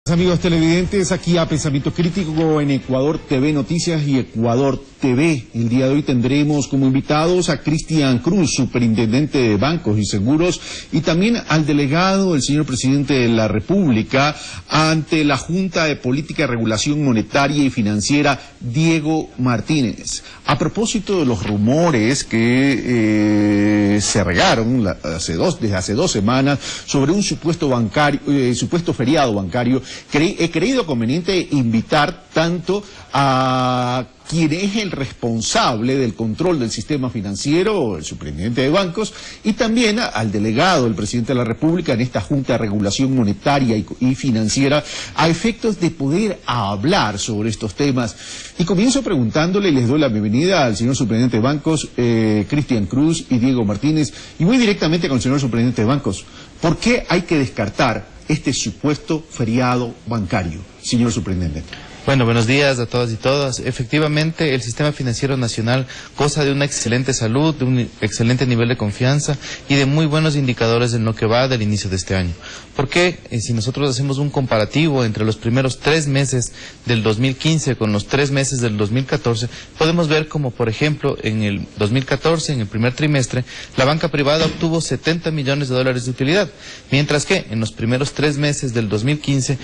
Amigos televidentes, aquí a Pensamiento Crítico en Ecuador TV Noticias y Ecuador TV. El día de hoy tendremos como invitados a Cristian Cruz, superintendente de Bancos y Seguros, y también al delegado, el señor presidente de la República, ante la Junta de Política y Regulación Monetaria y Financiera, Diego Martínez. A propósito de los rumores que se regaron desde hace dos semanas sobre un supuesto feriado bancario, he creído conveniente invitar tanto a quien es el responsable del control del sistema financiero, el superintendente de bancos, y también al delegado, el presidente de la República, en esta Junta de Regulación Monetaria y Financiera, a efectos de poder hablar sobre estos temas. Y comienzo preguntándole, y les doy la bienvenida al señor superintendente de bancos, Cristian Cruz y Diego Martínez, y voy directamente con el señor superintendente de bancos. ¿Por qué hay que descartar este supuesto feriado bancario, señor superintendente? Bueno, buenos días a todas y todas. Efectivamente, el sistema financiero nacional goza de una excelente salud, de un excelente nivel de confianza y de muy buenos indicadores en lo que va del inicio de este año. Porque si nosotros hacemos un comparativo entre los primeros 3 meses del 2015 con los 3 meses del 2014, podemos ver como, por ejemplo, en el 2014, en el primer trimestre, la banca privada obtuvo $70 millones de utilidad, mientras que en los primeros 3 meses del 2015,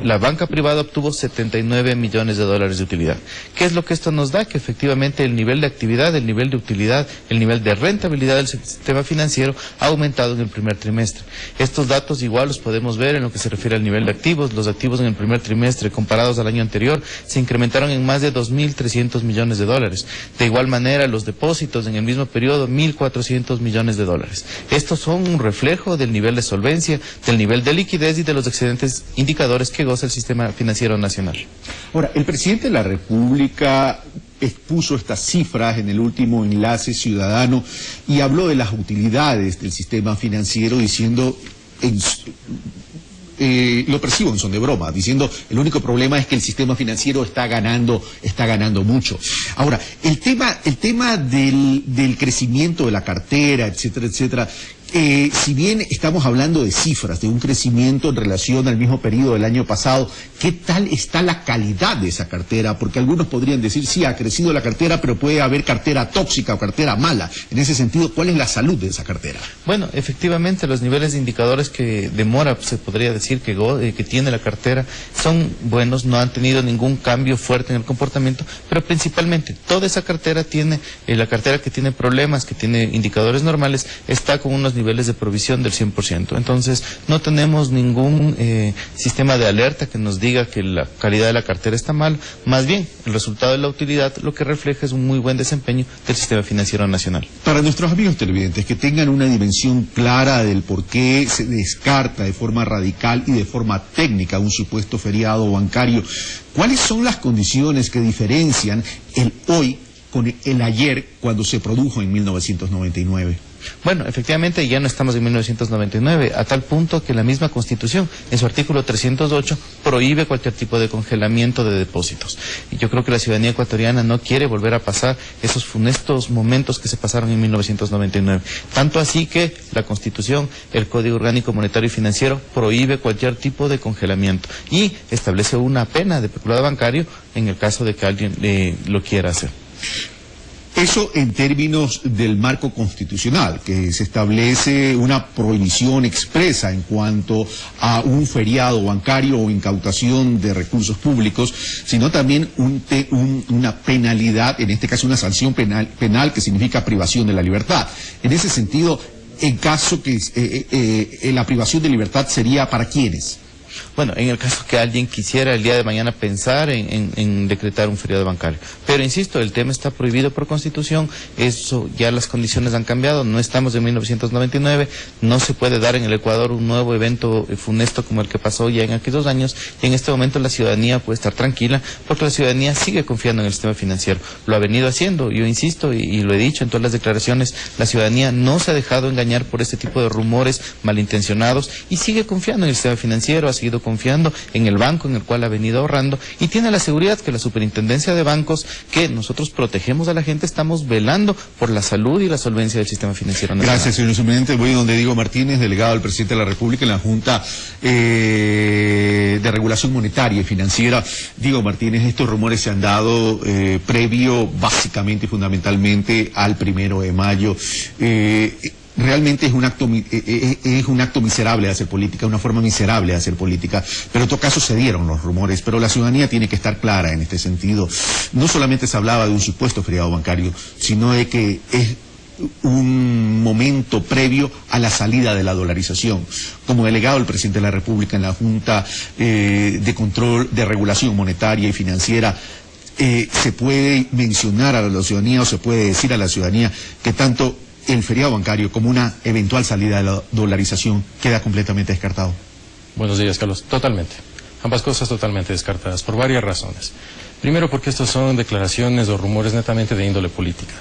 la banca privada obtuvo $79 millones de utilidad. ¿Qué es lo que esto nos da? Que efectivamente el nivel de actividad, el nivel de utilidad, el nivel de rentabilidad del sistema financiero ha aumentado en el primer trimestre. Estos datos igual los podemos ver en lo que se refiere al nivel de activos. Los activos en el primer trimestre comparados al año anterior se incrementaron en más de $2.300 millones. De igual manera, los depósitos en el mismo periodo, $1.400 millones. Estos son un reflejo del nivel de solvencia, del nivel de liquidez y de los excelentes indicadores que goza el sistema financiero nacional. Ahora, el presidente de la República expuso estas cifras en el último Enlace Ciudadano y habló de las utilidades del sistema financiero diciendo, lo percibo en son de broma, diciendo el único problema es que el sistema financiero está ganando mucho. Ahora, el tema del crecimiento de la cartera, etcétera, etcétera, si bien estamos hablando de cifras, de un crecimiento en relación al mismo periodo del año pasado, ¿qué tal está la calidad de esa cartera? Porque algunos podrían decir, sí, ha crecido la cartera, pero puede haber cartera tóxica o cartera mala. En ese sentido, ¿cuál es la salud de esa cartera? Bueno, efectivamente, los niveles de indicadores que demora, se podría decir, que tiene la cartera, son buenos, no han tenido ningún cambio fuerte en el comportamiento, pero principalmente, toda esa cartera tiene, la cartera que tiene problemas, que tiene indicadores normales, está con unos niveles de provisión del 100%. Entonces, no tenemos ningún sistema de alerta que nos diga que la calidad de la cartera está mal. Más bien, el resultado de la utilidad lo que refleja es un muy buen desempeño del sistema financiero nacional. Para nuestros amigos televidentes que tengan una dimensión clara del por qué se descarta de forma radical y de forma técnica un supuesto feriado bancario, ¿cuáles son las condiciones que diferencian el hoy con el ayer cuando se produjo en 1999? Bueno, efectivamente ya no estamos en 1999, a tal punto que la misma Constitución, en su artículo 308, prohíbe cualquier tipo de congelamiento de depósitos. Y yo creo que la ciudadanía ecuatoriana no quiere volver a pasar esos funestos momentos que se pasaron en 1999. Tanto así que la Constitución, el Código Orgánico Monetario y Financiero, prohíbe cualquier tipo de congelamiento y establece una pena de peculado bancario en el caso de que alguien lo quiera hacer. Eso en términos del marco constitucional, que se establece una prohibición expresa en cuanto a un feriado bancario o incautación de recursos públicos, sino también una penalidad, en este caso una sanción penal que significa privación de la libertad. En ese sentido, en caso que la privación de libertad sería ¿para quiénes? Bueno, en el caso que alguien quisiera el día de mañana pensar en decretar un feriado bancario. Pero insisto, el tema está prohibido por Constitución, eso ya las condiciones han cambiado, no estamos en 1999, no se puede dar en el Ecuador un nuevo evento funesto como el que pasó ya en aquellos años, y en este momento la ciudadanía puede estar tranquila porque la ciudadanía sigue confiando en el sistema financiero. Lo ha venido haciendo, yo insisto y lo he dicho en todas las declaraciones, la ciudadanía no se ha dejado engañar por este tipo de rumores malintencionados y sigue confiando en el sistema financiero, ha seguido seguido confiando en el banco en el cual ha venido ahorrando y tiene la seguridad que la Superintendencia de Bancos, que nosotros protegemos a la gente, estamos velando por la salud y la solvencia del sistema financiero nacional. Gracias, señor Superintendente. Voy donde Diego Martínez, delegado del presidente de la República en la Junta de Regulación Monetaria y Financiera. Diego Martínez, estos rumores se han dado previo, básicamente y fundamentalmente, al 1 de mayo. Realmente es un acto miserable de hacer política, una forma miserable de hacer política, pero en todo caso se dieron los rumores, pero la ciudadanía tiene que estar clara en este sentido. No solamente se hablaba de un supuesto feriado bancario, sino de que es un momento previo a la salida de la dolarización. Como delegado del presidente de la República en la Junta de Control de Regulación Monetaria y Financiera, se puede mencionar a la ciudadanía o se puede decir a la ciudadanía que tanto el feriado bancario como una eventual salida de la dolarización queda completamente descartado. Buenos días, Carlos. Totalmente. Ambas cosas totalmente descartadas, por varias razones. Primero, porque estos son declaraciones o rumores netamente de índole política.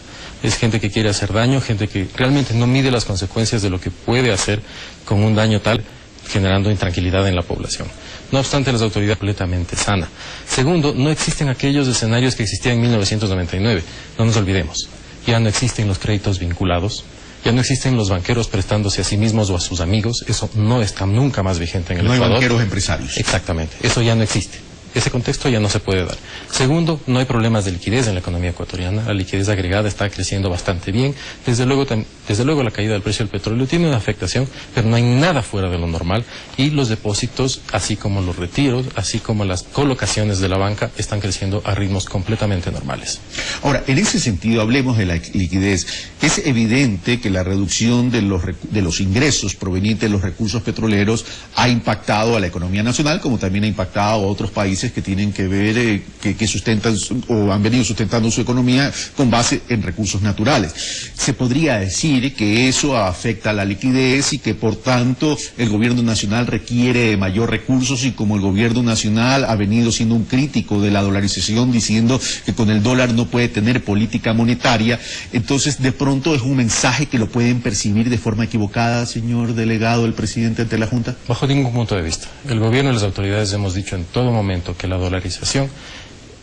Es gente que quiere hacer daño, gente que realmente no mide las consecuencias de lo que puede hacer con un daño tal, generando intranquilidad en la población. No obstante, las autoridades completamente sana. Segundo, no existen aquellos escenarios que existían en 1999. No nos olvidemos. Ya no existen los créditos vinculados, ya no existen los banqueros prestándose a sí mismos o a sus amigos, eso no está nunca más vigente en el Ecuador. No hay banqueros empresarios. Exactamente, eso ya no existe. Ese contexto ya no se puede dar. Segundo, no hay problemas de liquidez en la economía ecuatoriana. La liquidez agregada está creciendo bastante bien. Desde luego la caída del precio del petróleo tiene una afectación, pero no hay nada fuera de lo normal. Y los depósitos, así como los retiros, así como las colocaciones de la banca, están creciendo a ritmos completamente normales. Ahora, en ese sentido, hablemos de la liquidez. Es evidente que la reducción de los ingresos provenientes de los recursos petroleros ha impactado a la economía nacional, como también ha impactado a otros países que tienen que ver, que sustentan o han venido sustentando su economía con base en recursos naturales. Se podría decir que eso afecta a la liquidez y que por tanto el gobierno nacional requiere de mayor recursos, y como el gobierno nacional ha venido siendo un crítico de la dolarización, diciendo que con el dólar no puede tener política monetaria, entonces de pronto es un mensaje que lo pueden percibir de forma equivocada, señor delegado del presidente ante la Junta. Bajo ningún punto de vista. El gobierno y las autoridades hemos dicho en todo momento que la dolarización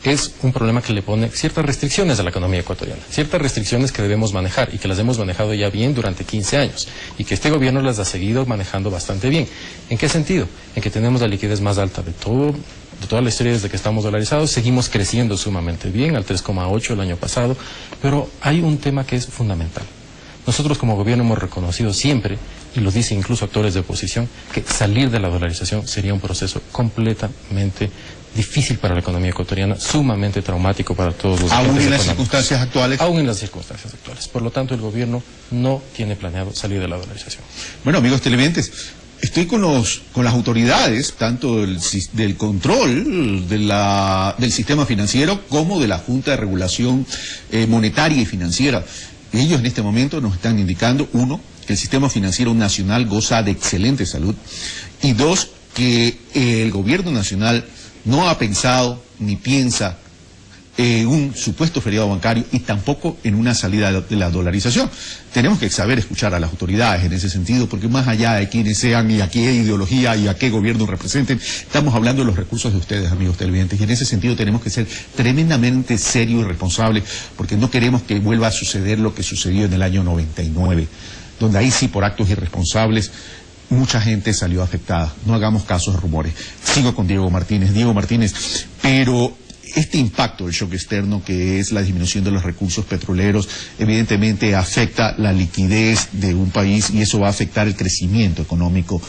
es un problema que le pone ciertas restricciones a la economía ecuatoriana, ciertas restricciones que debemos manejar y que las hemos manejado ya bien durante 15 años y que este gobierno las ha seguido manejando bastante bien. ¿En qué sentido? En que tenemos la liquidez más alta de toda la historia desde que estamos dolarizados, seguimos creciendo sumamente bien, al 3,8 el año pasado, pero hay un tema que es fundamental. Nosotros como gobierno hemos reconocido siempre, y lo dicen incluso actores de oposición, que salir de la dolarización sería un proceso completamente difícil para la economía ecuatoriana, sumamente traumático para todos los agentes económicos. ¿Aún en las circunstancias actuales? Aún en las circunstancias actuales. Por lo tanto, el gobierno no tiene planeado salir de la dolarización. Bueno, amigos televidentes, estoy con las autoridades, tanto del control del sistema financiero como de la Junta de Regulación Monetaria y Financiera. Ellos en este momento nos están indicando, uno, que el sistema financiero nacional goza de excelente salud, y dos, que el gobierno nacional no ha pensado ni piensa en un supuesto feriado bancario y tampoco en una salida de la dolarización. Tenemos que saber escuchar a las autoridades en ese sentido, porque más allá de quiénes sean y a qué ideología y a qué gobierno representen, estamos hablando de los recursos de ustedes, amigos televidentes, y en ese sentido tenemos que ser tremendamente serios y responsables, porque no queremos que vuelva a suceder lo que sucedió en el año 99, donde ahí sí, por actos irresponsables, mucha gente salió afectada. No hagamos caso de rumores. Sigo con Diego Martínez. Diego Martínez, pero este impacto del shock externo, que es la disminución de los recursos petroleros, evidentemente afecta la liquidez de un país y eso va a afectar el crecimiento económico.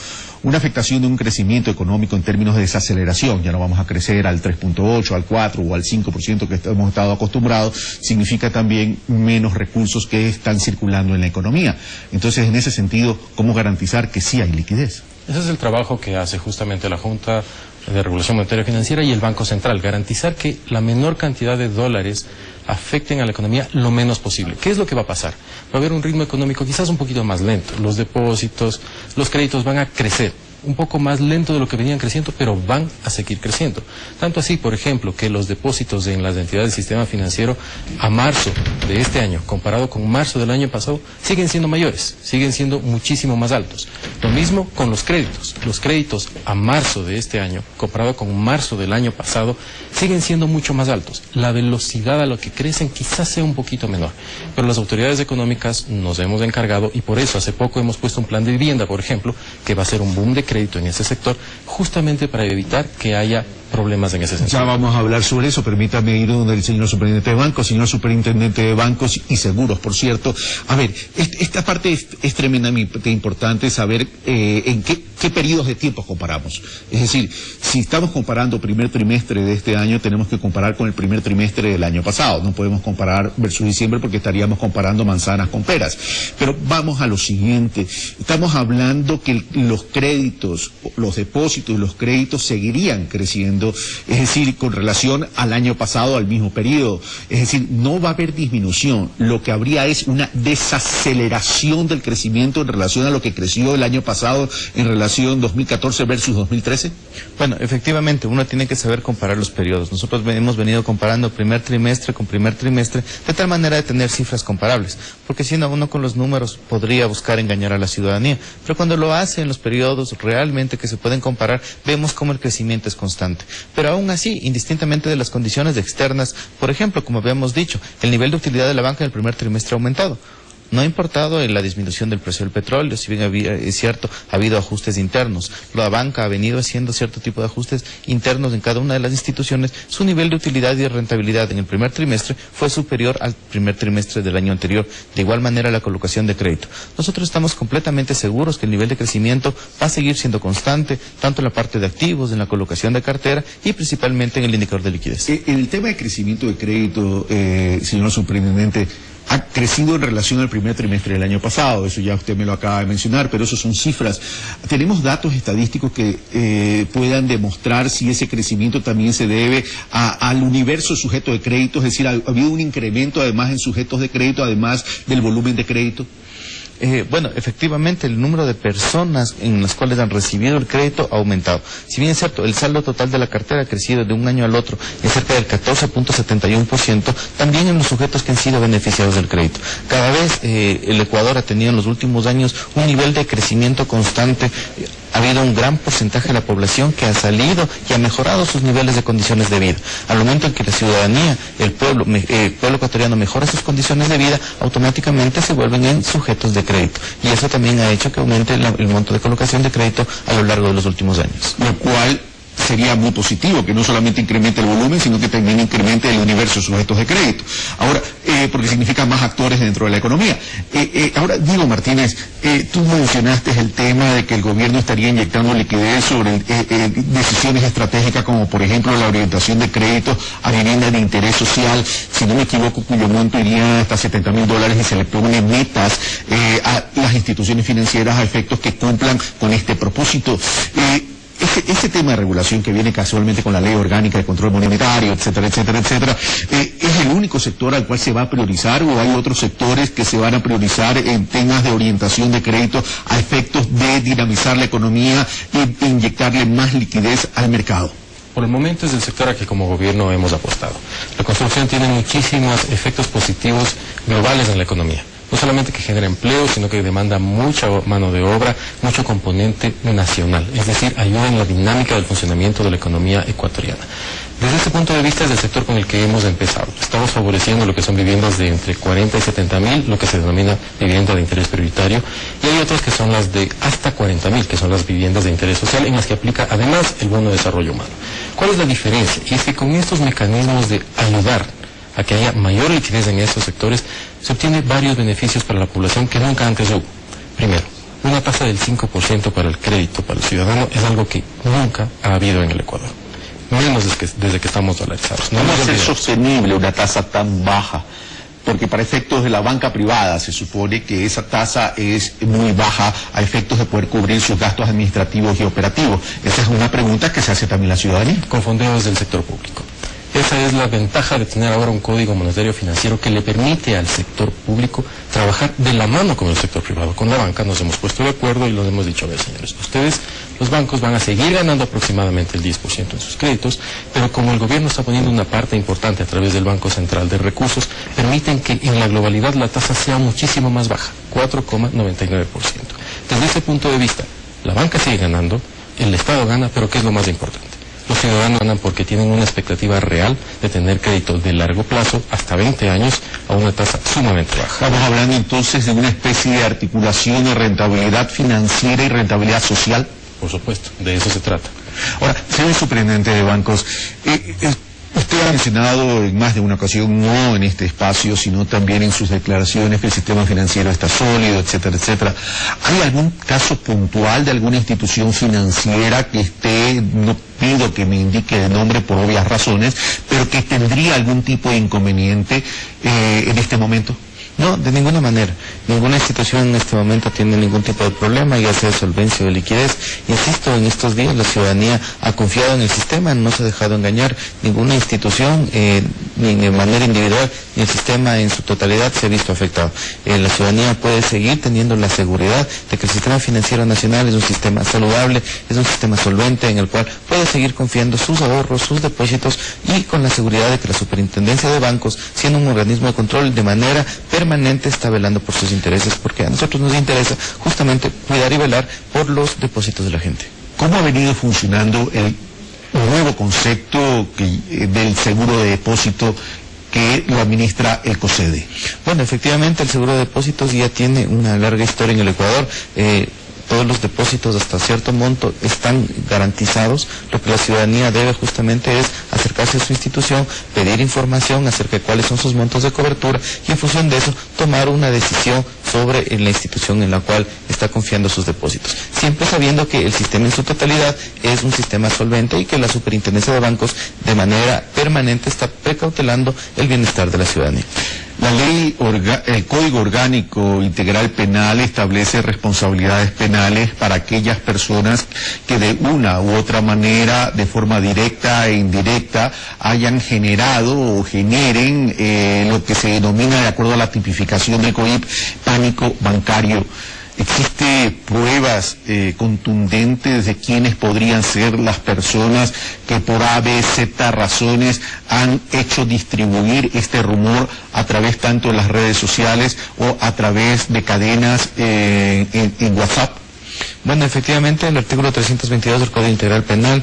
Una afectación de un crecimiento económico en términos de desaceleración, ya no vamos a crecer al 3.8, al 4 o al 5% que hemos estado acostumbrados, significa también menos recursos que están circulando en la economía. Entonces, en ese sentido, ¿cómo garantizar que sí hay liquidez? Ese es el trabajo que hace justamente la Junta de Regulación Monetaria y Financiera y el Banco Central, garantizar que la menor cantidad de dólares afecten a la economía lo menos posible. ¿Qué es lo que va a pasar? Va a haber un ritmo económico quizás un poquito más lento, los depósitos, los créditos van a crecer, un poco más lento de lo que venían creciendo, pero van a seguir creciendo. Tanto así, por ejemplo, que los depósitos en las entidades del sistema financiero a marzo de este año, comparado con marzo del año pasado, siguen siendo mayores, siguen siendo muchísimo más altos. Lo mismo con los créditos. Los créditos a marzo de este año, comparado con marzo del año pasado, siguen siendo mucho más altos. La velocidad a la que crecen quizás sea un poquito menor, pero las autoridades económicas nos hemos encargado, y por eso hace poco hemos puesto un plan de vivienda, por ejemplo, que va a ser un boom de crédito en ese sector, justamente para evitar que haya problemas en ese sentido. Ya vamos a hablar sobre eso. Permítame ir donde el señor superintendente de bancos, señor superintendente de bancos y seguros, por cierto. A ver, esta parte es tremendamente importante, saber en qué periodos de tiempo comparamos. Es decir, si estamos comparando primer trimestre de este año, tenemos que comparar con el primer trimestre del año pasado. No podemos comparar versus diciembre porque estaríamos comparando manzanas con peras. Pero vamos a lo siguiente. Estamos hablando que los créditos, los depósitos y los créditos seguirían creciendo, es decir, con relación al año pasado, al mismo periodo. Es decir, no va a haber disminución. Lo que habría es una desaceleración del crecimiento en relación a lo que creció el año pasado en relación 2014 versus 2013. Bueno, efectivamente, uno tiene que saber comparar los periodos. Nosotros hemos venido comparando primer trimestre con primer trimestre, de tal manera de tener cifras comparables, porque si no, uno con los números podría buscar engañar a la ciudadanía, pero cuando lo hace en los periodos realmente que se pueden comparar, vemos cómo el crecimiento es constante. Pero aún así, indistintamente de las condiciones externas, por ejemplo, como habíamos dicho, el nivel de utilidad de la banca en el primer trimestre ha aumentado. No ha importado en la disminución del precio del petróleo, si bien es cierto, ha habido ajustes internos. La banca ha venido haciendo cierto tipo de ajustes internos en cada una de las instituciones. Su nivel de utilidad y rentabilidad en el primer trimestre fue superior al primer trimestre del año anterior. De igual manera, la colocación de crédito. Nosotros estamos completamente seguros que el nivel de crecimiento va a seguir siendo constante, tanto en la parte de activos, en la colocación de cartera y principalmente en el indicador de liquidez. El tema de crecimiento de crédito, señor superintendente, ha crecido en relación al primer trimestre del año pasado, eso ya usted me lo acaba de mencionar, pero eso son cifras. ¿Tenemos datos estadísticos que puedan demostrar si ese crecimiento también se debe al universo sujeto de crédito? Es decir, ¿ha habido un incremento además en sujetos de crédito, además del volumen de crédito? Bueno, efectivamente el número de personas en las cuales han recibido el crédito ha aumentado. Si bien es cierto, el saldo total de la cartera ha crecido de un año al otro en cerca del 14.71%, también en los sujetos que han sido beneficiados del crédito. Cada vez el Ecuador ha tenido en los últimos años un nivel de crecimiento constante. Ha habido un gran porcentaje de la población que ha salido y ha mejorado sus niveles de condiciones de vida. Al momento en que la ciudadanía, el pueblo ecuatoriano mejora sus condiciones de vida, automáticamente se vuelven en sujetos de crédito. Y eso también ha hecho que aumente el monto de colocación de crédito a lo largo de los últimos años. Lo cual sería muy positivo, que no solamente incremente el volumen, sino que también incremente el universo de sujetos de crédito. Ahora, porque significa más actores dentro de la economía. Ahora, Diego Martínez, tú mencionaste el tema de que el gobierno estaría inyectando liquidez sobre decisiones estratégicas como, por ejemplo, la orientación de créditos a vivienda de interés social, si no me equivoco, cuyo monto iría hasta $70.000 y se le pone metas a las instituciones financieras a efectos que cumplan con este propósito. Ese tema de regulación que viene casualmente con la ley orgánica de control monetario, etcétera, etcétera, etcétera, ¿es el único sector al cual se va a priorizar o hay otros sectores que se van a priorizar en temas de orientación de crédito a efectos de dinamizar la economía e inyectarle más liquidez al mercado? Por el momento es el sector al que como gobierno hemos apostado. La construcción tiene muchísimos efectos positivos globales en la economía. No solamente que genera empleo, sino que demanda mucha mano de obra, mucho componente nacional. Es decir, ayuda en la dinámica del funcionamiento de la economía ecuatoriana. Desde este punto de vista es el sector con el que hemos empezado. Estamos favoreciendo lo que son viviendas de entre 40 y 70.000, lo que se denomina vivienda de interés prioritario, y hay otras que son las de hasta 40.000, que son las viviendas de interés social, en las que aplica además el bono de desarrollo humano. ¿Cuál es la diferencia? Y es que con estos mecanismos de ayudar a que haya mayor liquidez en estos sectores, se obtiene varios beneficios para la población que nunca antes hubo. Primero, una tasa del 5% para el crédito para el ciudadano es algo que nunca ha habido en el Ecuador. Menos desde que estamos dolarizados. No va a ser sostenible una tasa tan baja, porque para efectos de la banca privada se supone que esa tasa es muy baja a efectos de poder cubrir sus gastos administrativos y operativos. Esa es una pregunta que se hace también la ciudadanía. Con fondeos del sector público. Esa es la ventaja de tener ahora un código monetario financiero que le permite al sector público trabajar de la mano con el sector privado. Con la banca nos hemos puesto de acuerdo y lo hemos dicho, a ver, señores, ustedes, los bancos, van a seguir ganando aproximadamente el 10% en sus créditos, pero como el gobierno está poniendo una parte importante a través del Banco Central de Recursos, permiten que en la globalidad la tasa sea muchísimo más baja, 4,99%. Desde ese punto de vista, la banca sigue ganando, el Estado gana, pero ¿qué es lo más importante? Los ciudadanos ganan porque tienen una expectativa real de tener crédito de largo plazo, hasta 20 años, a una tasa sumamente baja. Estamos hablando entonces de una especie de articulación de rentabilidad financiera y rentabilidad social. Por supuesto, de eso se trata. Ahora, señor superintendente de bancos, usted ha mencionado en más de una ocasión, no en este espacio, sino también en sus declaraciones, que el sistema financiero está sólido, etcétera, etcétera. ¿Hay algún caso puntual de alguna institución financiera que esté, no pido que me indique el nombre por obvias razones, pero que tendría algún tipo de inconveniente en este momento? No, de ninguna manera. Ninguna institución en este momento tiene ningún tipo de problema, ya sea de solvencia o de liquidez. Insisto, en estos días la ciudadanía ha confiado en el sistema, no se ha dejado engañar. Ninguna institución, ni de manera individual, ni el sistema en su totalidad se ha visto afectado. La ciudadanía puede seguir teniendo la seguridad de que el sistema financiero nacional es un sistema saludable, es un sistema solvente en el cual puede seguir confiando sus ahorros, sus depósitos, y con la seguridad de que la Superintendencia de Bancos, siendo un organismo de control, de manera permanente está velando por sus intereses, porque a nosotros nos interesa justamente cuidar y velar por los depósitos de la gente. ¿Cómo ha venido funcionando el nuevo concepto del seguro de depósito que lo administra el COSEDE? Bueno, efectivamente el seguro de depósitos ya tiene una larga historia en el Ecuador. Todos los depósitos hasta cierto monto están garantizados. Lo que la ciudadanía debe justamente es acercarse a su institución, pedir información acerca de cuáles son sus montos de cobertura y en función de eso tomar una decisión sobre la institución en la cual está confiando sus depósitos. Siempre sabiendo que el sistema en su totalidad es un sistema solvente y que la Superintendencia de Bancos de manera permanente está precautelando el bienestar de la ciudadanía. La ley, el Código Orgánico Integral Penal establece responsabilidades penales para aquellas personas que de una u otra manera, de forma directa e indirecta, hayan generado o generen lo que se denomina, de acuerdo a la tipificación del COIP, pánico bancario. ¿Existe pruebas contundentes de quiénes podrían ser las personas que por A, B, Z razones han hecho distribuir este rumor a través tanto de las redes sociales o a través de cadenas en WhatsApp? Bueno, efectivamente el artículo 322 del Código Integral Penal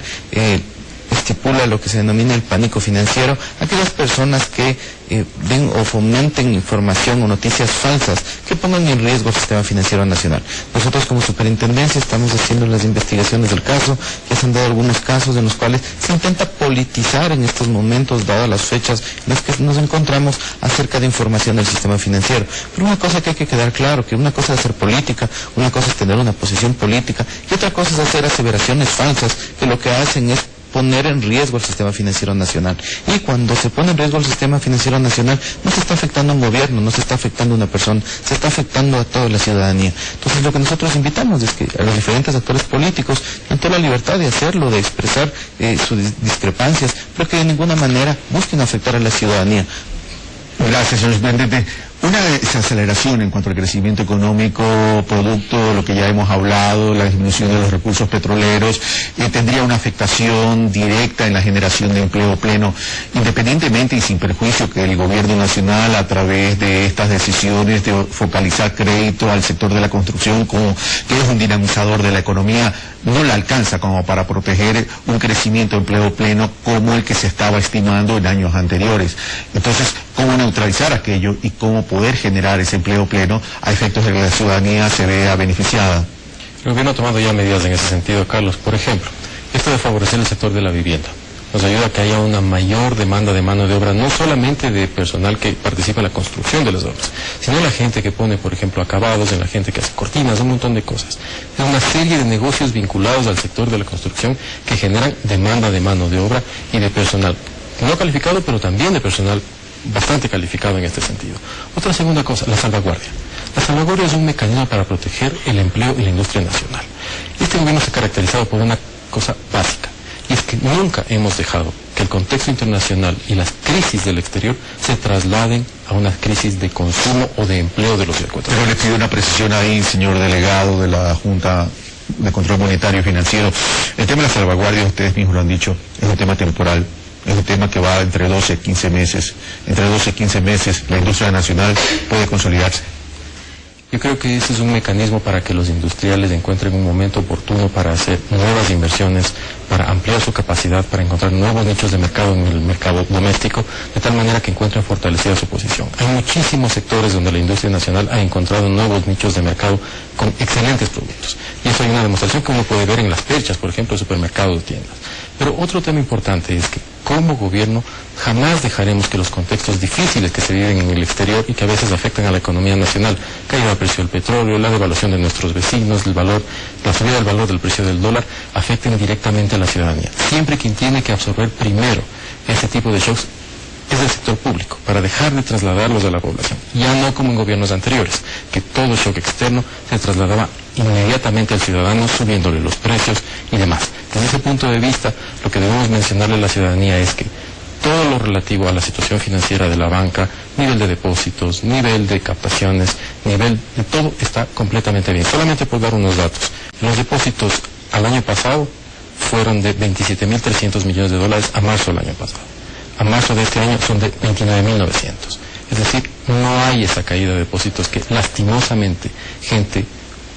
estipula lo que se denomina el pánico financiero. Aquellas personas que den o fomenten información o noticias falsas que pongan en riesgo el sistema financiero nacional. Nosotros como superintendencia estamos haciendo las investigaciones del caso, ya se han dado algunos casos en los cuales se intenta politizar en estos momentos, dadas las fechas en las que nos encontramos, acerca de información del sistema financiero. Pero una cosa que hay que quedar claro, que una cosa es hacer política, una cosa es tener una posición política y otra cosa es hacer aseveraciones falsas que lo que hacen es poner en riesgo el sistema financiero nacional. Y cuando se pone en riesgo el sistema financiero nacional, no se está afectando a un gobierno, no se está afectando a una persona, se está afectando a toda la ciudadanía. Entonces lo que nosotros invitamos es que a los diferentes actores políticos tengan toda la libertad de hacerlo, de expresar sus discrepancias, pero que de ninguna manera busquen afectar a la ciudadanía. Gracias, señor superintendente. Una desaceleración en cuanto al crecimiento económico, producto de lo que ya hemos hablado, la disminución de los recursos petroleros, tendría una afectación directa en la generación de empleo pleno, independientemente y sin perjuicio que el gobierno nacional, a través de estas decisiones de focalizar crédito al sector de la construcción, como que es un dinamizador de la economía, no la alcanza como para proteger un crecimiento de empleo pleno como el que se estaba estimando en años anteriores. Entonces, ¿cómo neutralizar aquello y cómo poder generar ese empleo pleno a efectos de que la ciudadanía se vea beneficiada? El gobierno ha tomado ya medidas en ese sentido, Carlos. Por ejemplo, esto de favorecer el sector de la vivienda nos ayuda a que haya una mayor demanda de mano de obra, no solamente de personal que participa en la construcción de las obras, sino la gente que pone, por ejemplo, acabados, en la gente que hace cortinas, un montón de cosas. Es una serie de negocios vinculados al sector de la construcción que generan demanda de mano de obra y de personal no calificado, pero también de personal bastante calificado en este sentido. Otra segunda cosa, la salvaguardia. La salvaguardia es un mecanismo para proteger el empleo y la industria nacional. Este gobierno se ha caracterizado por una cosa básica, y es que nunca hemos dejado que que el contexto internacional y las crisis del exterior se trasladen a una crisis de consumo o de empleo de los ecuatorianos. Pero le pido una precisión ahí, señor delegado de la Junta de Control Monetario y Financiero. El tema de las salvaguardias, ustedes mismos lo han dicho, es un tema temporal. Es un tema que va entre 12 y 15 meses. Entre 12 y 15 meses la industria nacional puede consolidarse. Yo creo que ese es un mecanismo para que los industriales encuentren un momento oportuno para hacer nuevas inversiones, para ampliar su capacidad, para encontrar nuevos nichos de mercado en el mercado doméstico, de tal manera que encuentren fortalecida su posición. Hay muchísimos sectores donde la industria nacional ha encontrado nuevos nichos de mercado con excelentes productos. Y eso hay una demostración que uno puede ver en las perchas, por ejemplo, de supermercados o tiendas. Pero otro tema importante es que como gobierno jamás dejaremos que los contextos difíciles que se viven en el exterior y que a veces afectan a la economía nacional, caída del precio del petróleo, la devaluación de nuestros vecinos, la subida del valor del precio del dólar, afecten directamente a la ciudadanía. Siempre quien tiene que absorber primero este tipo de shocks es el sector público, para dejar de trasladarlos a la población. Ya no como en gobiernos anteriores, que todo shock externo se trasladaba inmediatamente al ciudadano, subiéndole los precios y demás. Desde ese punto de vista, lo que debemos mencionarle a la ciudadanía es que todo lo relativo a la situación financiera de la banca, nivel de depósitos, nivel de captaciones, nivel de todo está completamente bien. Solamente por dar unos datos. Los depósitos al año pasado fueron de 27.300 millones de dólares a marzo del año pasado. A marzo de este año son de 29.900. Es decir, no hay esa caída de depósitos que lastimosamente gente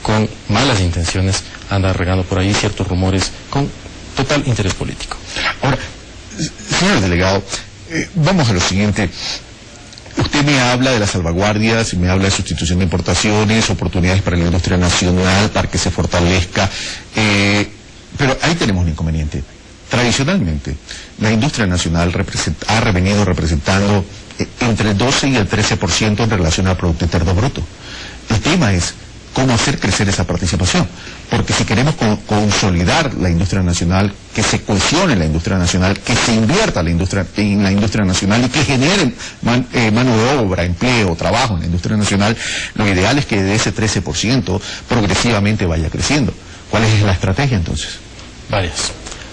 con malas intenciones anda regando por ahí ciertos rumores con total interés político. Ahora, señor delegado, vamos a lo siguiente. Usted me habla de las salvaguardias, me habla de sustitución de importaciones, oportunidades para la industria nacional, para que se fortalezca, pero ahí tenemos un inconveniente. Tradicionalmente, la industria nacional ha venido representando entre el 12 y el 13% en relación al Producto Interno Bruto. El tema es cómo hacer crecer esa participación, porque si queremos consolidar la industria nacional, que se cohesione la industria nacional, que se invierta en la industria nacional y que genere mano de obra, empleo, trabajo en la industria nacional, lo ideal es que de ese 13% progresivamente vaya creciendo. ¿Cuál es la estrategia entonces? Varias.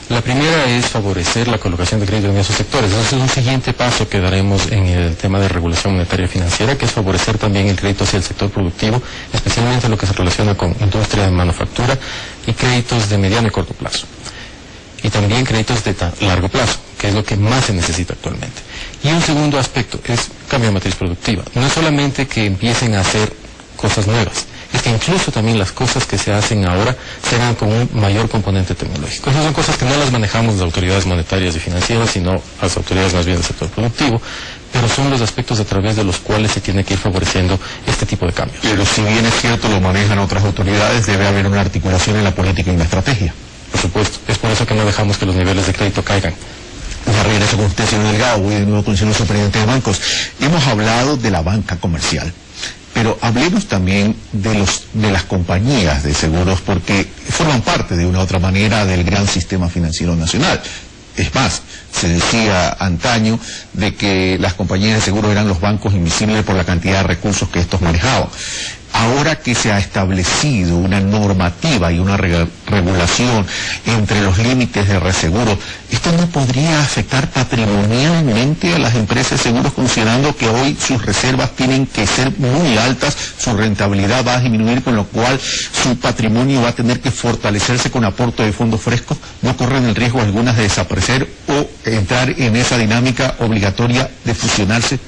La primera es favorecer la colocación de crédito en esos sectores. Ese es un siguiente paso que daremos en el tema de regulación monetaria y financiera, que es favorecer también el crédito hacia el sector productivo, especialmente lo que se relaciona con industria de manufactura y créditos de mediano y corto plazo. Y también créditos de largo plazo, que es lo que más se necesita actualmente. Y un segundo aspecto es cambio de matriz productiva. No es solamente que empiecen a hacer cosas nuevas, es que incluso también las cosas que se hacen ahora serán con un mayor componente tecnológico. Esas son cosas que no las manejamos las autoridades monetarias y financieras, sino las autoridades más bien del sector productivo, pero son los aspectos a través de los cuales se tiene que ir favoreciendo este tipo de cambios. Pero si bien es cierto, lo manejan otras autoridades, debe haber una articulación en la política y en la estrategia. Por supuesto, es por eso que no dejamos que los niveles de crédito caigan. Regreso con usted, señor Delgado, voy de nuevo con el señor superintendente de bancos. Hemos hablado de la banca comercial, pero hablemos también de las compañías de seguros, porque forman parte de una u otra manera del gran sistema financiero nacional. Es más, se decía antaño de que las compañías de seguros eran los bancos invisibles por la cantidad de recursos que estos manejaban. Ahora que se ha establecido una normativa y una regulación entre los límites de reseguro, ¿esto no podría afectar patrimonialmente a las empresas de seguros, considerando que hoy sus reservas tienen que ser muy altas, su rentabilidad va a disminuir, con lo cual su patrimonio va a tener que fortalecerse con aporte de fondos frescos? ¿No corren el riesgo algunas de desaparecer o entrar en esa dinámica obligatoria de fusionarse?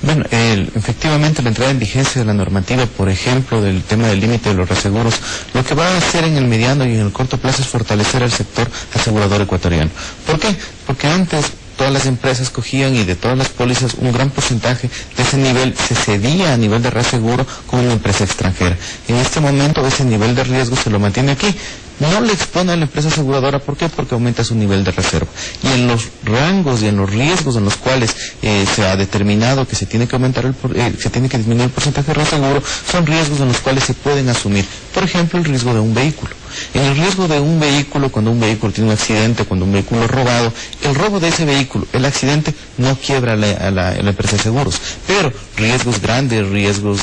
Bueno, efectivamente la entrada en vigencia de la normativa, por ejemplo, del tema del límite de los reaseguros, lo que va a hacer en el mediano y en el corto plazo es fortalecer al sector asegurador ecuatoriano. ¿Por qué? Porque antes todas las empresas cogían y de todas las pólizas un gran porcentaje de ese nivel se cedía a nivel de reaseguro con una empresa extranjera. En este momento ese nivel de riesgo se lo mantiene aquí. No le expone a la empresa aseguradora. ¿Por qué? Porque aumenta su nivel de reserva. Y en los rangos y en los riesgos en los cuales se ha determinado que se tiene que aumentar se tiene que disminuir el porcentaje de reaseguro, son riesgos en los cuales se pueden asumir. Por ejemplo, el riesgo de un vehículo. En el riesgo de un vehículo, cuando un vehículo tiene un accidente, cuando un vehículo es robado, el robo de ese vehículo, el accidente, no quiebra a la empresa de seguros. Pero riesgos grandes, riesgos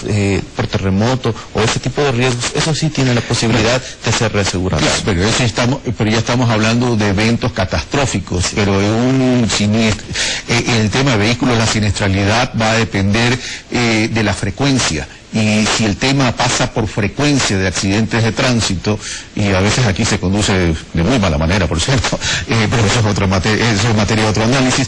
por terremoto o ese tipo de riesgos, eso sí tiene la posibilidad de ser reasegurado. Claro, pero ya estamos hablando de eventos catastróficos, sí. Pero en el tema de vehículos, la siniestralidad va a depender de la frecuencia. Y si el tema pasa por frecuencia de accidentes de tránsito, y a veces aquí se conduce de muy mala manera, por cierto, pero eso es materia de otro análisis,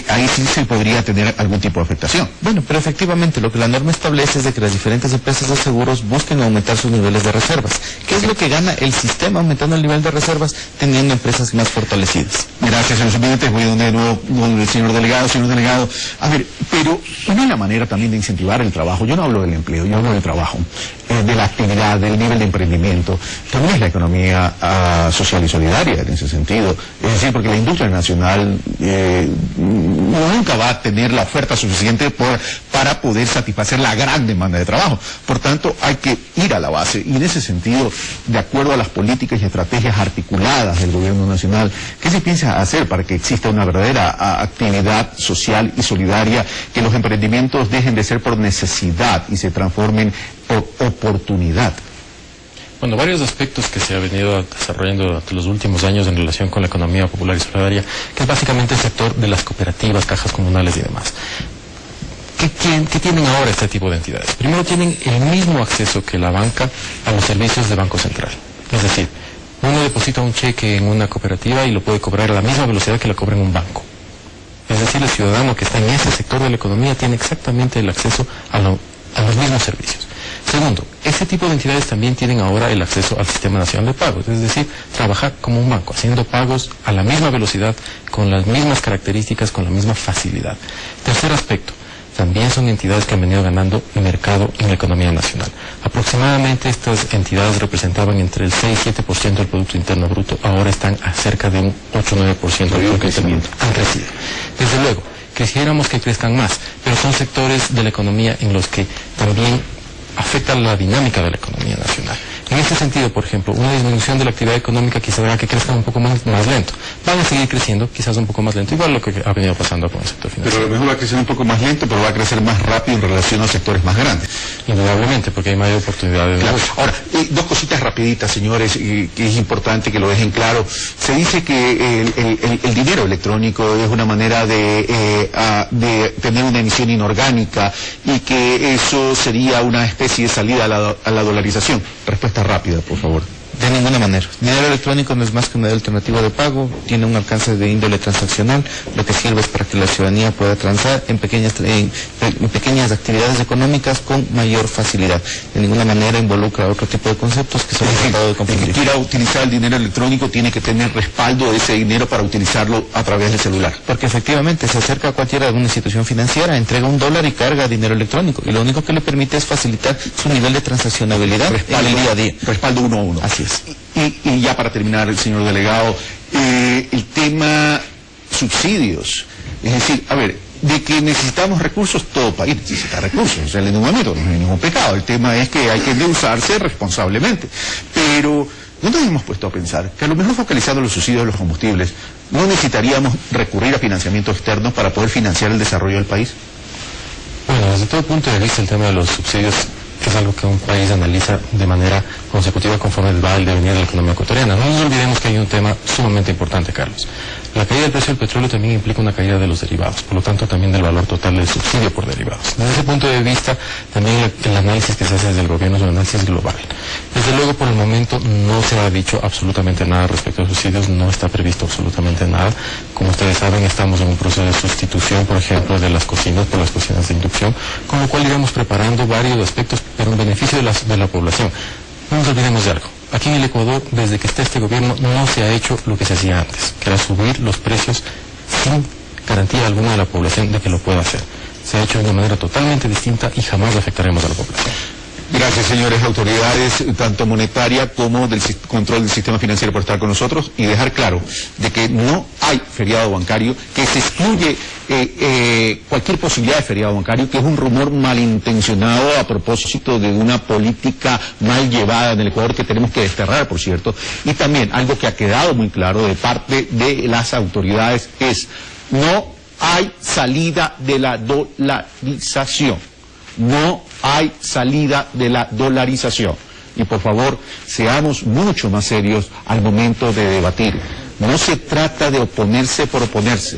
ahí sí se podría tener algún tipo de afectación. Bueno, pero efectivamente lo que la norma establece es de que las diferentes empresas de seguros busquen aumentar sus niveles de reservas. ¿Qué es lo que gana el sistema aumentando el nivel de reservas teniendo empresas más fortalecidas? Gracias, señor presidente. Voy de nuevo con el señor delegado. Señor delegado, a ver, pero no es la manera también de incentivar el trabajo. Yo no hablo del empleo, yo hablo del trabajo, de la actividad, del nivel de emprendimiento. También es la economía social y solidaria en ese sentido. Es decir, porque la industria nacional nunca va a tener la oferta suficiente para poder satisfacer la gran demanda de trabajo. Por tanto, hay que ir a la base. Y en ese sentido, de acuerdo a las políticas y estrategias articuladas del gobierno nacional, ¿qué se piensa hacer para que exista una verdadera actividad social y solidaria, que los emprendimientos dejen de ser por necesidad y se transformen por oportunidad? Bueno, varios aspectos que se ha venido desarrollando durante los últimos años en relación con la economía popular y solidaria, que es básicamente el sector de las cooperativas, cajas comunales y demás. ¿Qué tienen ahora este tipo de entidades? Primero, tienen el mismo acceso que la banca a los servicios de Banco Central. Es decir, uno deposita un cheque en una cooperativa y lo puede cobrar a la misma velocidad que lo cobra en un banco. Es decir, el ciudadano que está en ese sector de la economía tiene exactamente el acceso a los mismos servicios. Segundo, ese tipo de entidades también tienen ahora el acceso al Sistema Nacional de Pagos, es decir, trabajar como un banco, haciendo pagos a la misma velocidad, con las mismas características, con la misma facilidad. Tercer aspecto, también son entidades que han venido ganando mercado en la economía nacional. Aproximadamente estas entidades representaban entre el 6 y 7% del Producto Interno Bruto, ahora están a cerca de un 8-9% del crecimiento. Han crecido. Desde luego, quisiéramos que crezcan más, pero son sectores de la economía en los que también afecta la dinámica de la economía nacional. En este sentido, por ejemplo, una disminución de la actividad económica quizás haga que crezcan un poco más lento. Van a seguir creciendo, quizás un poco más lento, igual lo que ha venido pasando con el sector financiero. Pero a lo mejor va a crecer un poco más lento, pero va a crecer más rápido en relación a sectores más grandes. Indudablemente, porque hay mayor oportunidad de negocio. Ahora, dos cositas rapiditas, señores, que es importante que lo dejen claro. Se dice que el dinero electrónico es una manera de tener una emisión inorgánica y que eso sería una especie de salida a la dolarización. Respuesta rápida, por favor. De ninguna manera. El dinero electrónico no es más que una alternativa de pago, tiene un alcance de índole transaccional, lo que sirve es para que la ciudadanía pueda transar en pequeñas actividades económicas con mayor facilidad. De ninguna manera involucra otro tipo de conceptos que son tratado de confundir. El que quiera utilizar el dinero electrónico tiene que tener respaldo de ese dinero para utilizarlo a través del celular. Porque efectivamente se acerca a cualquiera de una institución financiera, entrega $1 y carga dinero electrónico. Y lo único que le permite es facilitar su nivel de transaccionabilidad en el día a día. Respaldo 1 a 1. Así es. Y ya para terminar, el señor delegado, el tema subsidios. Es decir, a ver, de que necesitamos recursos, todo país necesita recursos, o sea, en ningún momento no hay ningún pecado. El tema es que hay que usarse responsablemente. Pero ¿no nos hemos puesto a pensar que a lo mejor focalizando los subsidios de los combustibles, no necesitaríamos recurrir a financiamiento externo para poder financiar el desarrollo del país? Bueno, desde todo punto de vista el tema de los subsidios es algo que un país analiza de manera consecutiva conforme va el devenir de la economía ecuatoriana. No nos olvidemos que hay un tema sumamente importante, Carlos. La caída del precio del petróleo también implica una caída de los derivados, por lo tanto también del valor total del subsidio por derivados. Desde ese punto de vista, también el análisis que se hace desde el gobierno es un análisis global. Desde luego, por el momento no se ha dicho absolutamente nada respecto a subsidios, no está previsto absolutamente nada. Como ustedes saben, estamos en un proceso de sustitución, por ejemplo, de las cocinas por las cocinas de inducción, con lo cual iremos preparando varios aspectos, pero en beneficio de la población. No nos olvidemos de algo. Aquí en el Ecuador, desde que está este gobierno, no se ha hecho lo que se hacía antes, que era subir los precios sin garantía alguna de la población de que lo pueda hacer. Se ha hecho de una manera totalmente distinta y jamás afectaremos a la población. Gracias, señores autoridades, tanto monetaria como del control del sistema financiero, por estar con nosotros y dejar claro de que no hay feriado bancario, que se excluye cualquier posibilidad de feriado bancario, que es un rumor malintencionado a propósito de una política mal llevada en el Ecuador que tenemos que desterrar, por cierto. Y también algo que ha quedado muy claro de parte de las autoridades es: no hay salida de la dolarización. No hay salida de la dolarización. Y por favor, seamos mucho más serios al momento de debatir. No se trata de oponerse por oponerse,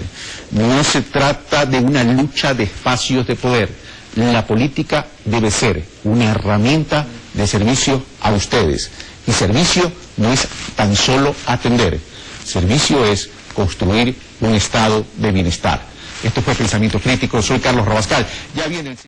no se trata de una lucha de espacios de poder. La política debe ser una herramienta de servicio a ustedes. Y servicio no es tan solo atender, servicio es construir un estado de bienestar. Esto fue Pensamiento Crítico, soy Carlos Rabascal. Ya viene el...